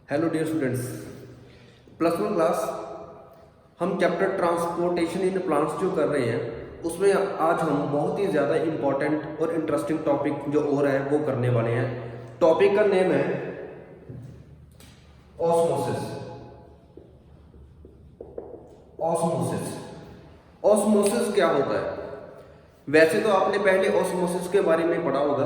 Hello dear students, plus one class हम chapter transportation in plants जो कर रहे हैं उसमें आज हम बहुत ही ज़्यादा इम्पॉर्टेंट और इंटरेस्टिंग टॉपिक जो और है वो करने वाले हैं। टॉपिक का नेम है ऑस्मोसिस। ऑस्मोसिस ऑस्मोसिस क्या होता है? वैसे तो आपने पहले ऑस्मोसिस के बारे में पढ़ा होगा,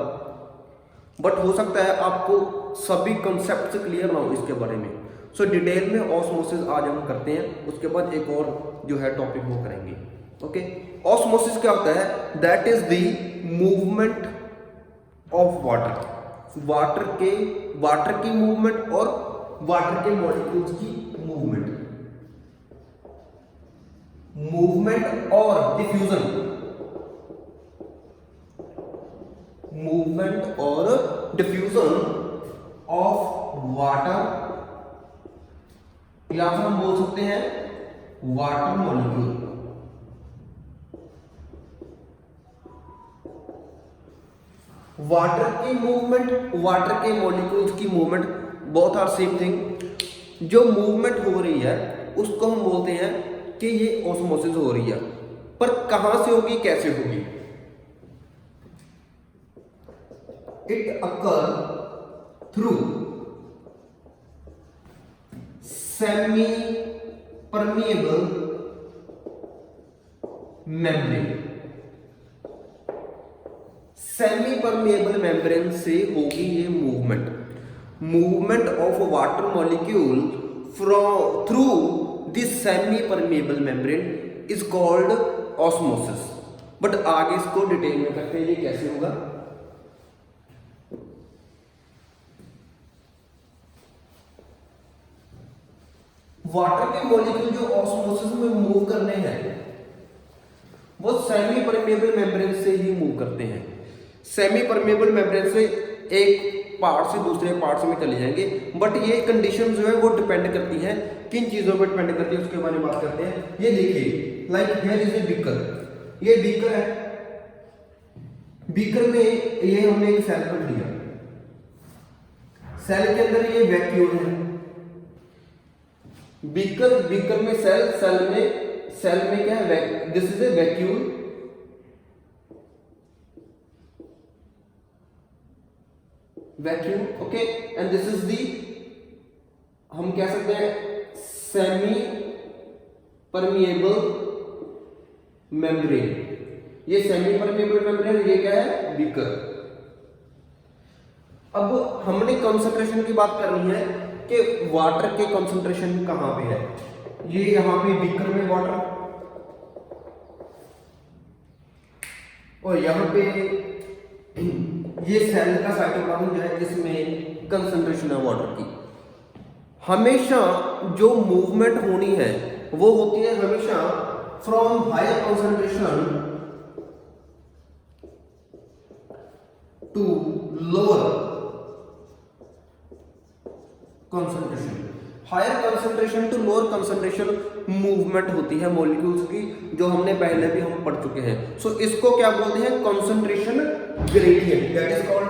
बट हो सकता है आपको सभी कॉन्सेप्ट क्लियर ना हो इसके बारे में। सो डिटेल में ऑस्मोसिस आज हम करते हैं, उसके बाद एक और जो है टॉपिक वो करेंगे। ओके, ऑस्मोसिस क्या होता है? That is the movement of water. Water की मूवमेंट और वाटर के मॉलिक्यूल्स की मूवमेंट और डिफ्यूजन। मूवमेंट और डिफ्यूजन ऑफ वाटर, या फिर हम बोल सकते हैं वाटर मॉलिक्यूल। वाटर की मूवमेंट, वाटर के मॉलिक्यूल्स की movement, both are same thing. जो मूवमेंट हो रही है उसको हम बोलते हैं कि ये ऑस्मोसिस हो रही है, पर कहां से होगी, कैसे होगी? It occurs through semi-permeable membrane। Semi-permeable membrane से होगी ये movement of water molecule from through this semi-permeable membrane is called osmosis. But आगे इसको डिटेल में करते हैं ये कैसे होगा। वाटर के मॉलिक्यूल जो ऑस्मोसिस में मूव करने हैं वो सेमी परमेबल मेम्ब्रेन से ही मूव करते हैं। सेमी परमेबल मेम्ब्रेन से एक पार्ट से दूसरे पार्ट्स में चले जाएंगे, बट ये कंडीशन जो है वो डिपेंड करती है किन चीजों पर डिपेंड करती है उसके बारे में बात करते हैं। ये देखिए, like here is a beaker. ये बीकर है, बीकर में ये हमने एक सेल रख लिया, सेल के अंदर ये वैक्यूम है। बीकर में सेल में क्या है? This is a vacuole. Okay, and this is the, हम कह सकते हैं सेमी परमिएबल मेम्ब्रेन। ये सेमी परमिएबल मेम्ब्रेन, ये क्या है? बीकर। अब हमने कंसंट्रेशन की बात करनी है कि वाटर के कंसंट्रेशन कहां पे है। ये यहां पे बीकर में वाटर, और यहां पे ये सेल का साइटोप्लाज्म जो है इसमें कंसंट्रेशन है वाटर की। हमेशा जो मूवमेंट होनी है वो होती है हमेशा from higher concentration to lower concentration. Higher concentration to lower concentration movement होती है मॉलिक्यूल्स की, जो हमने पहले भी हम पढ़ चुके हैं। सो इसको क्या बोलते हैं? Concentration gradient. That is called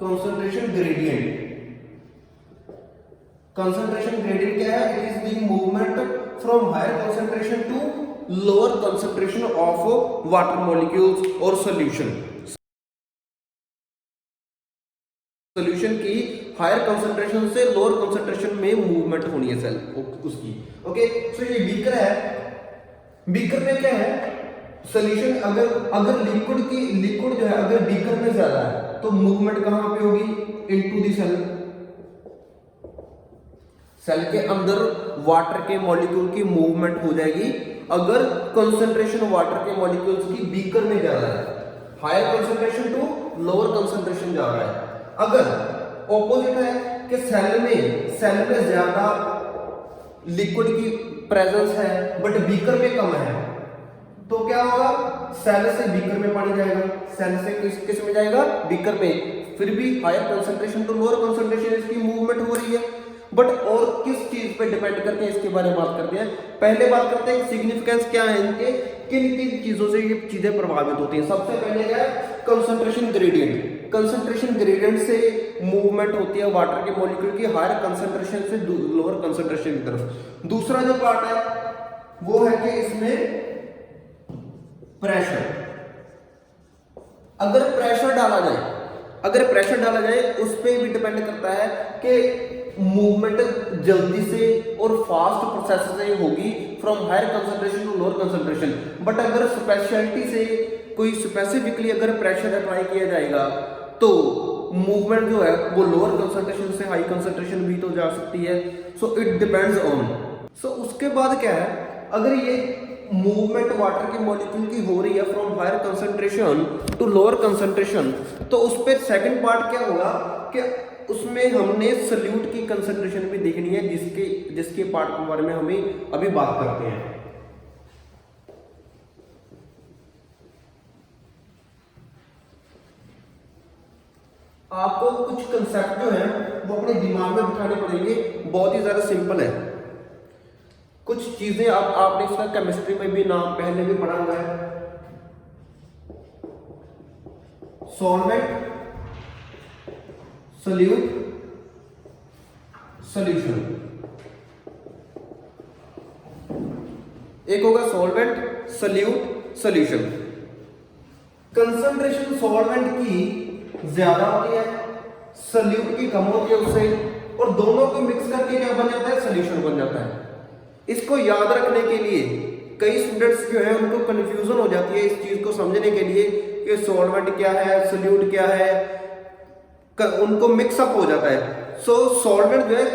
concentration gradient. Concentration gradient क्या है? It is the movement from higher concentration to lower concentration of water molecules और सॉल्यूशन की हायर कंसंट्रेशन से लोअर कंसंट्रेशन में मूवमेंट होनी है सेल उसकी। ओके, सो ये बीकर है। बीकर में क्या है? सॉल्यूशन, अगर लिक्विड जो है अगर बीकर में ज्यादा है तो मूवमेंट कहां पे होगी? इनटू द सेल के अंदर वाटर के मॉलिक्यूल की मूवमेंट हो जाएगी अगर कंसंट्रेशन वाटर के मॉलिक्यूल्स की बीकर में ज्यादा है। Higher concentration to lower concentration जा रहा है। अगर ऑपोजिट है कि सेल में ज्यादा लिक्विड की प्रेजेंस है बट बीकर में कम है, तो क्या होगा? सेल से बीकर में पानी जाएगा, सेल से किस में जाएगा? बीकर में। फिर भी higher concentration to lower concentration इसकी मूवमेंट हो रही है, बट और किस चीज पे डिपेंड करते हैं इसके बारे में बात करते हैं। पहले बात करते हैं सिग्निफिकेंस क्या है इनके, किन किन चीजों से ये चीजें प्रभावित होती हैं। सबसे पहले क्या है? Concentration gradient. कंसंट्रेशन ग्रेडियंट से मूवमेंट होती है वाटर के मॉलिक्यूल की हायर कंसंट्रेशन से लोअर कंसंट्रेशन की तरफ। दूसरा जो पार्ट है वो है कि इसमें प्रेशर, अगर प्रेशर डाला जाए उस पर भी डिपेंड करता है कि मूवमेंट जल्दी से और फास्ट प्रोसेस से होगी from higher concentration to lower concentration. But अगर स्पेशलिटी से कोई स्पेसिफिकली अगर प्रेशर अप्लाई किया जाएगा तो मूवमेंट जो है वो लोअर कंसंट्रेशन से हाई कंसंट्रेशन भी तो जा सकती है। So it depends on. So उसके बाद क्या है, अगर ये मूवमेंट वाटर के मॉलिक्यूल की हो रही है from higher concentration to lower concentration, तो उस पर सेकंड पार्ट क्या होगा कि उसमें हमने सल्यूट की कंसंट्रेशन भी देखनी है, जिसके पार्ट के बारे में हमें अभी बात करते हैं। आपको कुछ कंसेप्ट जो है वो अपने दिमाग में बिठाने पड़ेंगे, बहुत ही ज्यादा सिंपल है। कुछ चीजें आपने इसका केमिस्ट्री में भी नाम पहले भी पढ़ा हुआ है। Solvent, solute, solution. एक होगा solvent, solute, solution. Concentration solvent की ज्यादा होती है, सल्यूट की कम होती है उससे, और दोनों को मिक्स करके क्या बन जाता है, सॉल्यूशन बन जाता है। इसको याद रखने के लिए कई स्टूडेंट्स जो है उनको कंफ्यूजन हो जाती है इस चीज को समझने के लिए कि सॉल्वेंट क्या है, सॉल्यूट क्या है, उनको मिक्सअप हो जाता है। सो सॉल्वेंट जो है,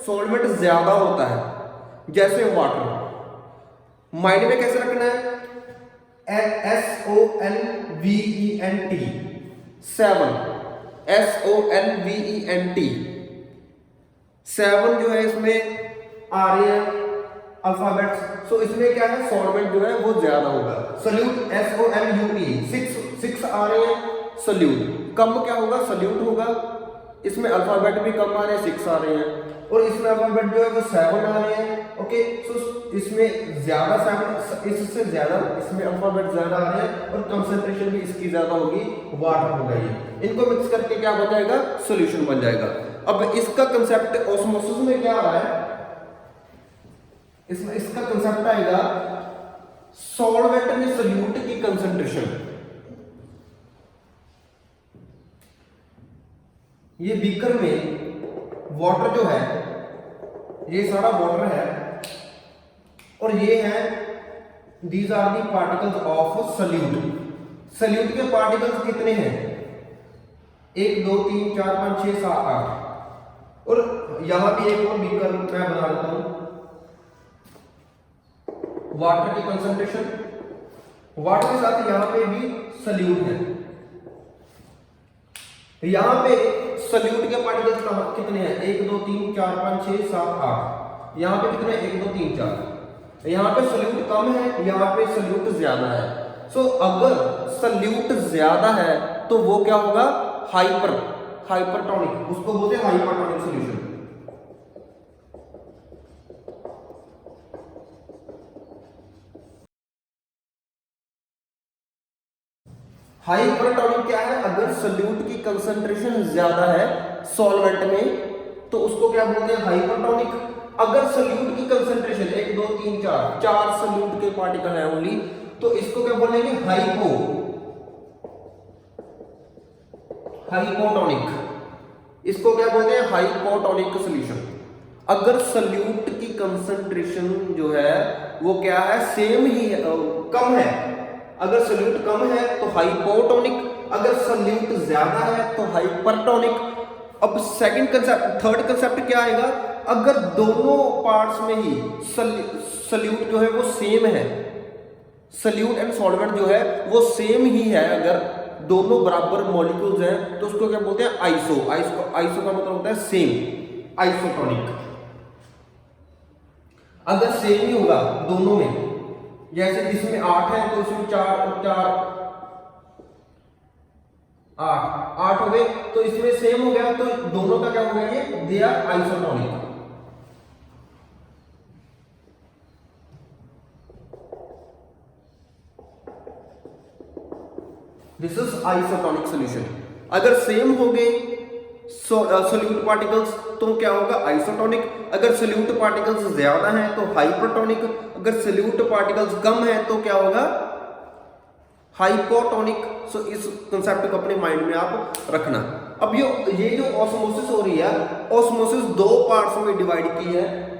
सॉल्वेंट ज्यादा होता है जैसे वाटर। माइंड में कैसे रखना है, SOLVENT 7, SOLVENT 7 जो है इसमें आ रहे हैं अल्फाबेट्स। सो इसमें क्या है, सॉल्वेंट जो है वो ज्यादा होगा। सल्यूट SOLUT 6 आ रहे हैं, सल्यूट कम क्या होगा, सल्यूट होगा। इसमें अल्फाबेट भी कम आ रहे हैं, 6 आ रहे हैं, और इसमें अल्फाबेट जो है वो 7 आ रहे हैं। ओके, सो इसमें ज्यादा 7, इससे ज्यादा इसमें अल्फाबेट ज्यादा आ रहे हैं और कंसंट्रेशन भी इसकी ज्यादा होगी, वाटर होगा ये। इनको मिक्स करके क्या बन जाएगा, सॉल्यूशन बन जाएगा। अब इसका कंसेप्ट ऑस्मोसिस में क्या आ रहा है, इसमें इसका कंसेप्ट आएगा सॉल्वेंट में सॉल्यूट की कंसंट्रेशन। ये बीकर में वाटर जो है, ये सारा वाटर है, और ये है these are the particles of solute. Solute के पार्टिकल्स कितने हैं, 1 2 3 4 5 6 7 8, और यहां भी एक और बीकर मैं बना देता हूं। वाटर की कंसंट्रेशन, वाटर के साथ यहां पे भी सल्यूट है। यहां पे सल्यूट के पार्टिकल्स कितने हैं, 1 2 3 4 5 6 7 8। यहां पे कितने, 1 2 3 4। यहां पे सल्यूट कम है, यहां पे सल्यूट ज्यादा है। सो अगर सल्यूट ज्यादा है तो वो क्या होगा, हाइपरटोनिक, उसको बोलते हैं हाइपरटोनिक सॉल्यूशन। हाइपरटोनिक क्या है, अगर सल्यूट की कंसंट्रेशन ज्यादा है सॉल्वेंट में तो उसको क्या बोलते हैं, हाइपरटोनिक। अगर सल्यूट की कंसंट्रेशन 1 2 3 4 सल्यूट के पार्टिकल है ओनली, तो इसको क्या बोलेंगे, हाइपोटोनिक। इसको क्या बोलते हैं, हाइपोटोनिक सॉल्यूशन। अगर सल्यूट की कंसंट्रेशन जो है वो क्या है, सेम ही है, कम है। अगर सल्यूट कम है तो हाइपोटोनिक, अगर सल्यूट ज्यादा है तो हाइपरटोनिक। अब सेकंड कंसेप्ट, थर्ड कंसेप्ट क्या आएगा, अगर दोनों पार्ट्स में ही सल्यूट जो है वो सेम है, सल्यूट एंड सॉल्वेंट जो है वो सेम ही है, अगर दोनों बराबर मॉलिक्यूल्स हैं तो उसको क्या बोलते हैं, आइसो का मतलब होता है सेम, आइसोटोनिक। अगर सेम ही होगा दोनों में, जैसे इसमें 8 है तो इसमें 4 और 4 8 हो गए, तो इसमें सेम हो गया, तो दोनों का क्या हो गया, ये they are isotonic. This is isotonic solution. अगर सेम हो गए सोल्यूट पार्टिकल्स तो क्या होगा आइसोटोनिक, अगर सोल्यूट पार्टिकल्स ज्यादा हैं तो हाइपरटोनिक, अगर सोल्यूट पार्टिकल्स कम है तो क्या होगा हाइपोटोनिक। सो इस कंसेप्ट को अपने माइंड में आप रखना। अब ये जो ऑस्मोसिस हो रही है, ऑस्मोसिस दो पार्ट्स में डिवाइड की है।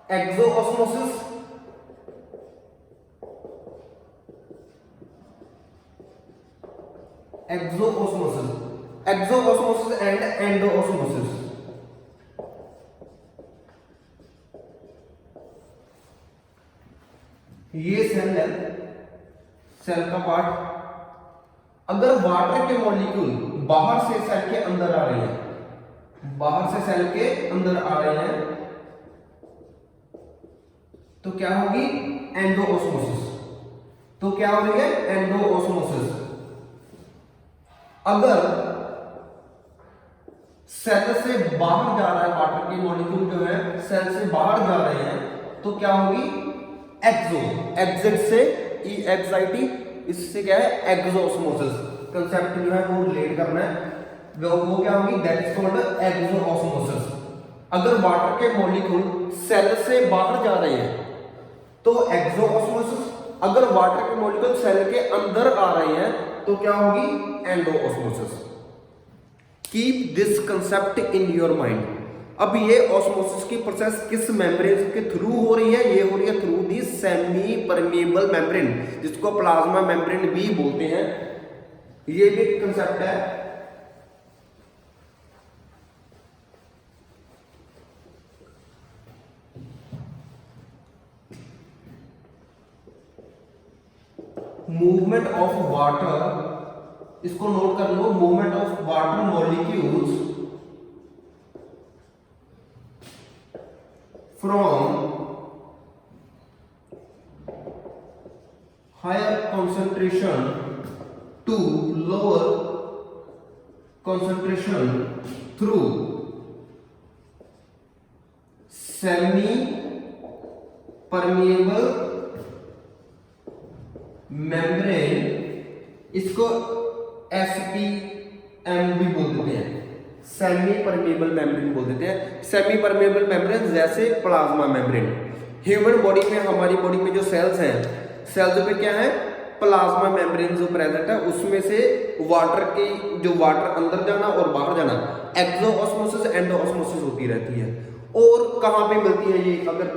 Exosmosis, exosmosis, exosmosis and endosmosis. ये सेल है, सेल का पार्ट। अगर वाटर के मॉलिक्यूल बाहर से सेल के अंदर आ रहे हैं, बाहर से सेल के अंदर आ रहे हैं तो क्या होगी एंडोऑस्मोसिस। तो क्या हो रही है एंडोऑस्मोसिस। अगर सेल से बाहर जा रहा है, वाटर के मॉलिक्यूल जो है सेल से बाहर जा रहे हैं तो क्या होगी एक्सो, एग्जिट से EXIT, इससे क्या है एक्सोऑस्मोसिस। कंसेप्ट जो है वो रिलेट करना है, वो क्या होगी दैट इज कॉल्ड एक्सोऑस्मोसिस। अगर वाटर के मॉलिक्यूल सेल से बाहर जा रहे हैं तो एक्सोऑस्मोसिस, अगर वाटर के मॉलिक्यूल सेल के अंदर आ रहे हैं तो क्या होगी endosmosis. Keep this concept in your mind. अब ये ऑस्मोसिस की प्रोसेस किस मेम्ब्रेन के थ्रू हो रही है? ये हो रही है through the semi permeable membrane, जिसको प्लाज्मा मेम्ब्रेन भी बोलते हैं। ये भी कंसेप्ट है। मूवमेंट ऑफ वाटर, इसको नोट कर लो, movement of water molecules from higher concentration to lower concentration through semi permeable membrane, इसको SPM भी बोल देते हैं, सेमी परमेबल मेम्ब्रेन बोल देते हैं। सेमी परमेबल मेम्ब्रेन जैसे प्लाज्मा मेम्ब्रेन। ह्यूमन बॉडी में, हमारी बॉडी में जो सेल्स हैं, सेल्स पे क्या है प्लाज्मा मेम्ब्रेन जो प्रेजेंट है, उसमें से वाटर की जो वाटर अंदर जाना और बाहर जाना एक्सोऑस्मोसिस एंडोऑस्मोसिस होती रहती है। और कहां पे मिलती है ये? अगर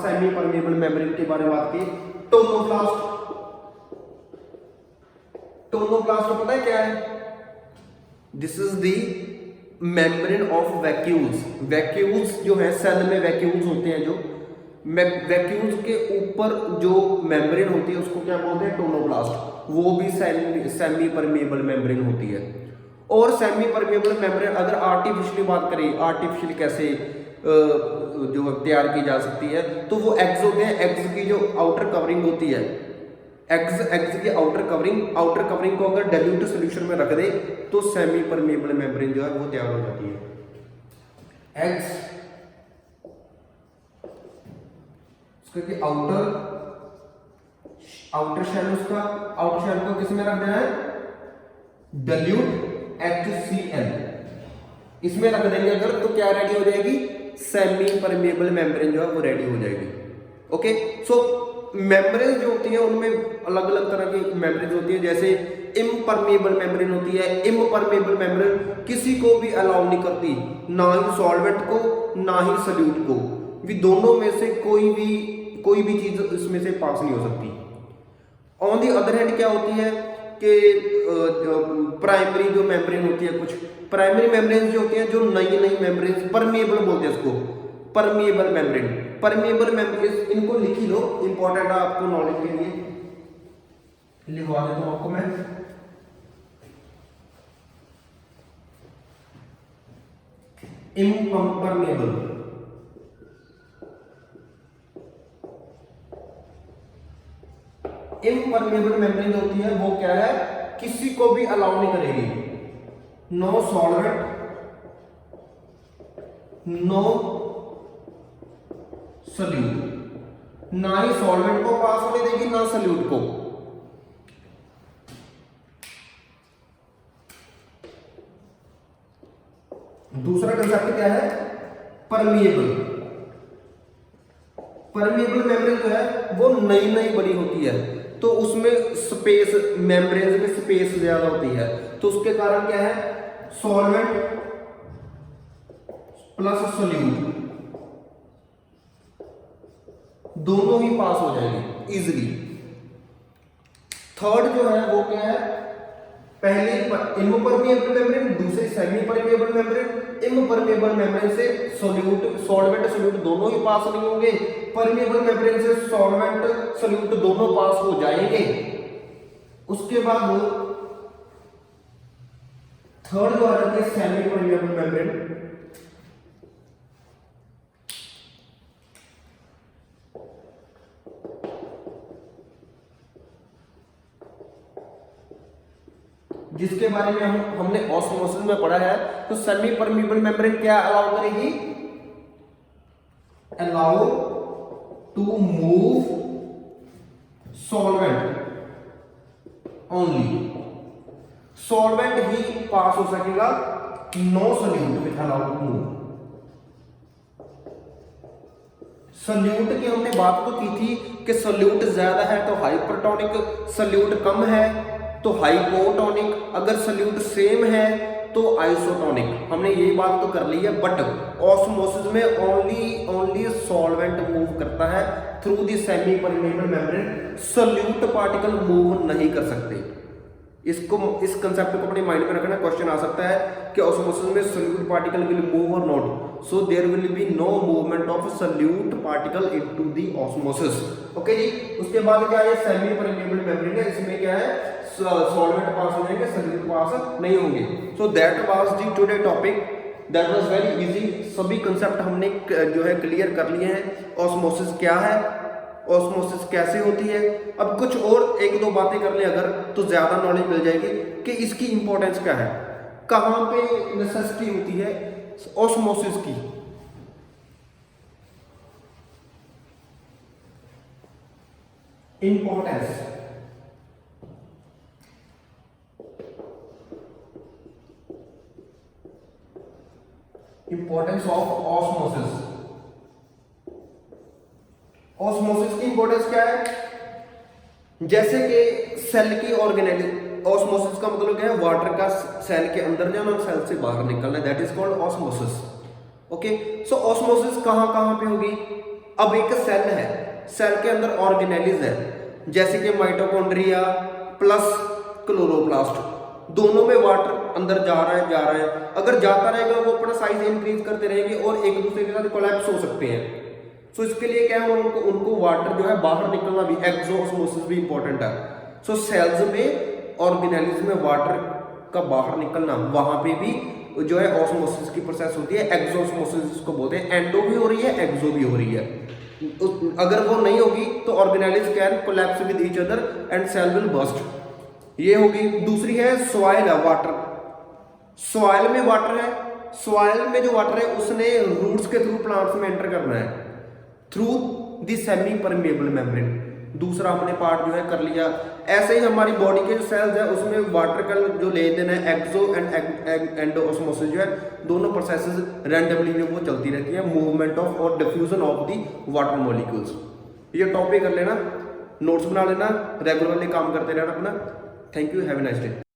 सेमी परमेबल मेम्ब्रेन के बारे में बात की, टोनोप्लास्ट। टोनोप्लास्ट पता है क्या है? This is the membrane of vacuoles. Vacuoles जो है सेल में वैक्यूल्स होते हैं, जो वैक्यूल्स के ऊपर जो मेम्ब्रेन होती है उसको क्या बोलते हैं टोनोप्लास्ट। वो भी सेमी परमेबल मेम्ब्रेन होती है। और सेमी परमेबल मेम्ब्रेन अगर आर्टिफिशियली बात करें, आर्टिफिशियल कैसे जो तैयार की जा सकती है, तो वो एग्स होते हैं। एग्स की जो आउटर कवरिंग होती है, एग्स की आउटर कवरिंग को अगर डाइल्यूट सॉल्यूशन में रख दे तो सेमी परमेबल मेम्ब्रेन जो है वो तैयार हो जाती है। एग्स उसका आउटर शेल, उसका आउटर शेल को किस में रख देना है? डाइल्यूट HCl, इसमें रख देंगे अगर, तो क्या रेडी हो जाएगी? सेमी परमेबल मेम्ब्रेन जो है वो रेडी हो जाएगी। ओके, सो मेम्ब्रेन जो होती है उनमें अलग अलग तरह की मेम्ब्रेन होती है। जैसे इम्परमेबल मेम्ब्रेन होती है। इम्परमेबल मेम्ब्रेन किसी को भी अलाउ नहीं करती, ना ही सॉल्वेंट को ना ही सॉल्यूट को, भी दोनों में से कोई भी चीज इसमें से पास नहीं हो सकती। ऑन दी अदर हैंड क्या होती है कि प्राइमरी जो मेम्ब्रेन होती है, कुछ प्राइमरी मेम्ब्रेन जो होती है, जो नई मेम्ब्रेन परमेबल बोलते हैं इसको, परमेबल मेम्ब्रेन, इनको लिखी लो, इंपॉर्टेंट है आपको नॉलेज के लिए, लिखवा देता हूं आपको मैं। इम्परमेबल, इम्परमेबल मेम्ब्रेन जो होती है वो क्या है? किसी को भी अलाउ नहीं करेगी। नो सॉल्वेंट, नो सल्यूट, ना ही सॉल्वेंट को पास होने देगी ना सल्यूट को। दूसरा कंसेप्ट क्या है, परमिएबल। परमिएबल मेम्ब्रेन जो है वो नई नई बनी होती है, तो उसमें स्पेस, मेम्ब्रेन में स्पेस ज्यादा होती है, तो उसके कारण क्या है, सॉल्वेंट प्लस सॉल्यूट दोनों ही पास हो जाएंगे इजिली। थर्ड जो है वो क्या है, पहली इम्परमिएबल मेम्ब्रेन, दूसरी semi permeable membrane. Impermeable membrane से सॉल्यूट, सॉल्वेंट सॉल्यूट दोनों ही पास नहीं होंगे, परमिएबल मेम्ब्रेन से सॉल्वेंट सॉल्यूट दोनों पास हो जाएंगे। उसके बाद थर्ड जो आ जाती है सेमी परमिएबल मेम्ब्रेन। जिसके बारे में हमने ऑस्मोसिस में पढ़ा है, तो सेमी परमिएबल मेम्ब्रेन क्या अलाउ करेगी, allow to move solvent only, solvent ही पास हो सकेगा, no solute with allow to move. Solute की हमने बात तो की थी कि सॉल्यूट ज्यादा है तो हाइपरटोनिक, सॉल्यूट कम है तो हाइपोटोनिक, अगर सॉल्यूट सेम है तो आइसोटोनिक। हमने ये बात तो कर ली है, बट ऑस्मोसिस में ओनली सॉल्वेंट मूव करता है through the semi permeable membrane, solute particle move नहीं कर सकते। इसको, इस कंसेप्ट को अपने माइंड में रखना, क्वेश्चन आ सकता है कि ऑस्मोसिस में सॉल्यूट पार्टिकल विल मूव और not, so there will be no movement of solute particle into the osmosis. Okay जी। उसके बाद क्या है, सेमी परमिएबल मेम्ब्रेन है, इसमें क्या है, सॉल्वेंट पास हो जाएंगे, सॉल्यूट पास नहीं होंगे। So that was the today topic, that was very easy. सभी कंसेप्ट हमने जो है क्लियर कर लिए हैं। ऑस्मोसिस क्या है, ऑस्मोसिस कैसे होती है, अब कुछ और एक दो बातें कर ले अगर, तो ज्यादा नॉलेज मिल जाएगी कि इसकी इंपॉर्टेंस क्या है, कहां पे नेसेसिटी होती है ऑस्मोसिस की। Importance, importance of osmosis. Osmosis की इंपॉर्टेंस क्या है, जैसे कि सेल की ऑर्गेनेलिज्म, ऑस्मोसिस का मतलब क्या है, वाटर का सेल के अंदर जाना और सेल से बाहर निकलना, that is called osmosis. Okay, so osmosis कहां कहां पे होगी। अब एक सेल है, सेल के अंदर ऑर्गेनेलिज है, जैसे कि माइटोकॉन्ड्रिया प्लस क्लोरोप्लास्ट, दोनों में वाटर अंदर जा रहा है, अगर जाता रहेगा वो अपना साइज इंक्रीज करते रहेंगे और एक दूसरे के साथ कोलैप्स हो सकते हैं। सो इसके लिए क्या है, उनको वाटर जो है बाहर निकलना भी, एक्सोऑस्मोसिस भी इंपॉर्टेंट है। सो सेल्स में ऑर्गेनेलिज्म में वाटर का बाहर निकलना, वहां पे भी जो है ऑस्मोसिस की प्रोसेस होती है, एक्सोऑस्मोसिस इसको बोलते हैं। एंडो भी हो रही है, एक्सो भी हो रही है। अगर वो नहीं होगी तो organelles can collapse with each other and cell will burst, ये होगी। दूसरी है सॉइल है, वाटर, सॉइल में वाटर है, सॉइल में जो वाटर है उसने रूट्स के थ्रू प्लांट्स में एंटर करना है through the semi permeable membrane. दूसरा हमने पार्ट जो है कर लिया। ऐसे ही हमारी बॉडी के जो सेल्स है उसमें वाटर का जो लेन देन है, एक्सो एंड एंडोऑस्मोसिस जो है, दोनों प्रोसेसेस रैंडमली में वो चलती रहती है, मूवमेंट ऑफ और diffusion of the water molecules. ये टॉपिक कर लेना, नोट्स बना लेना, रेगुलरली काम करते रहना अपना। Thank you, have a nice day.